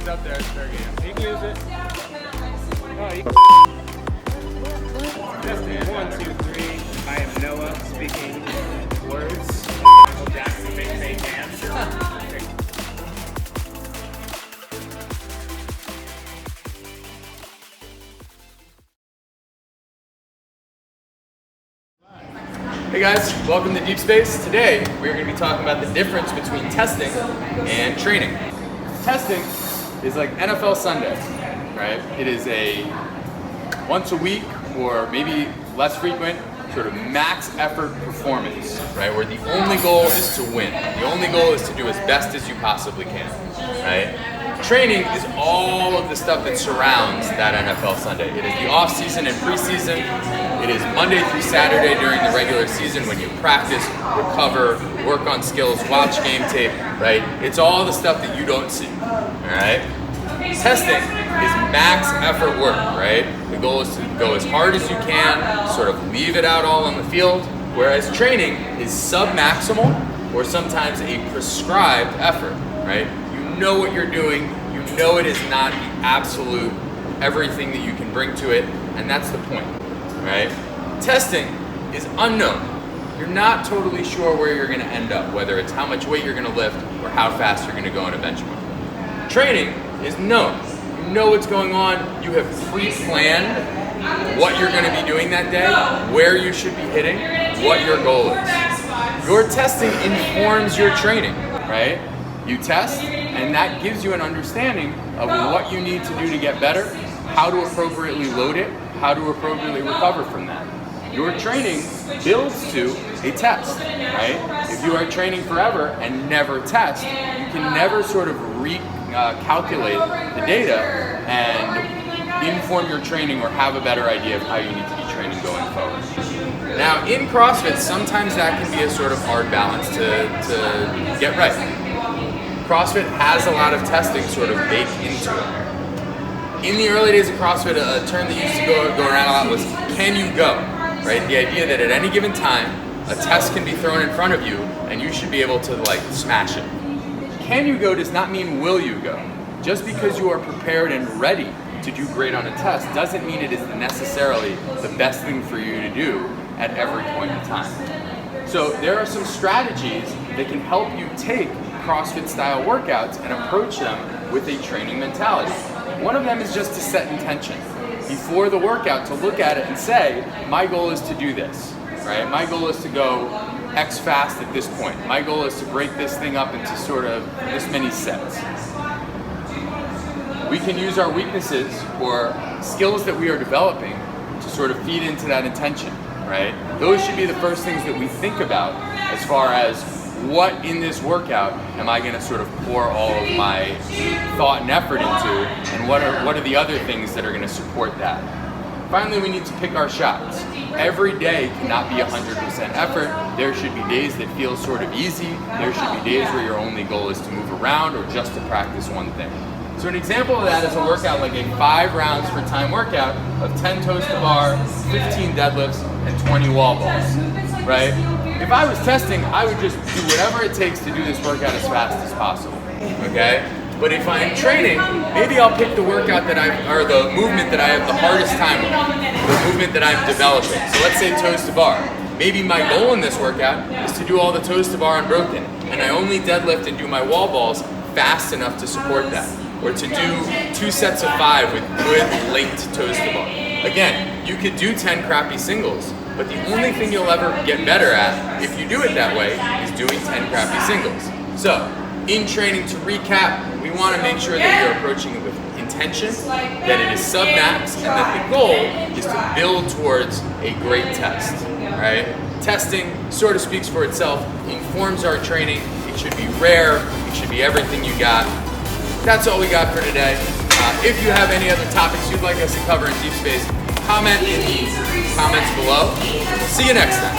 It's up there, it's fair game. You can use it. Testing, 1, 2, 3. I am Noah, speaking words. Michael Jackson, big fake hands. Hey guys, welcome to Deep Space. Today we're going to be talking about the difference between testing and training. Testing is like NFL Sunday, right? It is a once a week or maybe less frequent sort of max effort performance, right? Where the only goal is to win. The only goal is to do as best as you possibly can, right? Training is all of the stuff that surrounds that NFL Sunday. It is the off season and preseason. It is Monday through Saturday during the regular season when you practice, recover, work on skills, watch game tape, right? It's all the stuff that you don't see, all right? Testing is max effort work, right? The goal is to go as hard as you can, sort of leave it out all on the field, whereas training is sub-maximal or sometimes a prescribed effort, right? You know what you're doing, you know it is not the absolute everything that you can bring to it, and that's the point, right? Testing is unknown. You're not totally sure where you're gonna end up, whether it's how much weight you're gonna lift or how fast you're gonna go in a benchmark. Training is known. You know what's going on, you have pre-planned what you're gonna be doing that day, where you should be hitting, what your goal is. Your testing informs your training, right? You test, and that gives you an understanding of what you need to do to get better, how to appropriately load it, how to appropriately recover from that. Your training builds to a test, right? If you are training forever and never test, you can never sort of calculate the data and inform your training or have a better idea of how you need to be training going forward. Now, in CrossFit, sometimes that can be a sort of hard balance to get right. CrossFit has a lot of testing sort of baked into it. In the early days of CrossFit, a term that used to go around a lot was, can you go? Right? The idea that at any given time, a test can be thrown in front of you and you should be able to like smash it. Can you go does not mean will you go. Just because you are prepared and ready to do great on a test doesn't mean it is necessarily the best thing for you to do at every point in time. So there are some strategies that can help you take CrossFit style workouts and approach them with a training mentality. One of them is just to set intention. Before the workout, to look at it and say, my goal is to do this, right? My goal is to go X fast at this point. My goal is to break this thing up into sort of this many sets. We can use our weaknesses or skills that we are developing to sort of feed into that intention, right? Those should be the first things that we think about as far as what in this workout am I going to sort of pour all of my thought and effort into, and what are the other things that are going to support that. Finally, we need to pick our shots. Every day cannot be 100% effort. There should be days that feel sort of easy. There should be days where your only goal is to move around or just to practice one thing. So an example of that is a workout like a 5 rounds per time workout of 10 toes to bar, 15 deadlifts, and 20 wall balls, right? If I was testing, I would just do whatever it takes to do this workout as fast as possible, okay? But if I'm training, maybe I'll pick the workout or the movement that I have the hardest time with, the movement that I'm developing. So let's say toes to bar. Maybe my goal in this workout is to do all the toes to bar unbroken, and I only deadlift and do my wall balls fast enough to support that. Or to do 2 sets of 5 with good linked toes to bar. Again, you could do 10 crappy singles, but the only thing you'll ever get better at, if you do it that way, is doing 10 crappy singles. So, in training, to recap, we want to make sure that you're approaching it with intention, that it is sub-max, and that the goal is to build towards a great test, right? Testing sort of speaks for itself, informs our training. It should be rare, it should be everything you got. That's all we got for today. If you have any other topics you'd like us to cover in Deep Space, comment in the comments below. See you next time.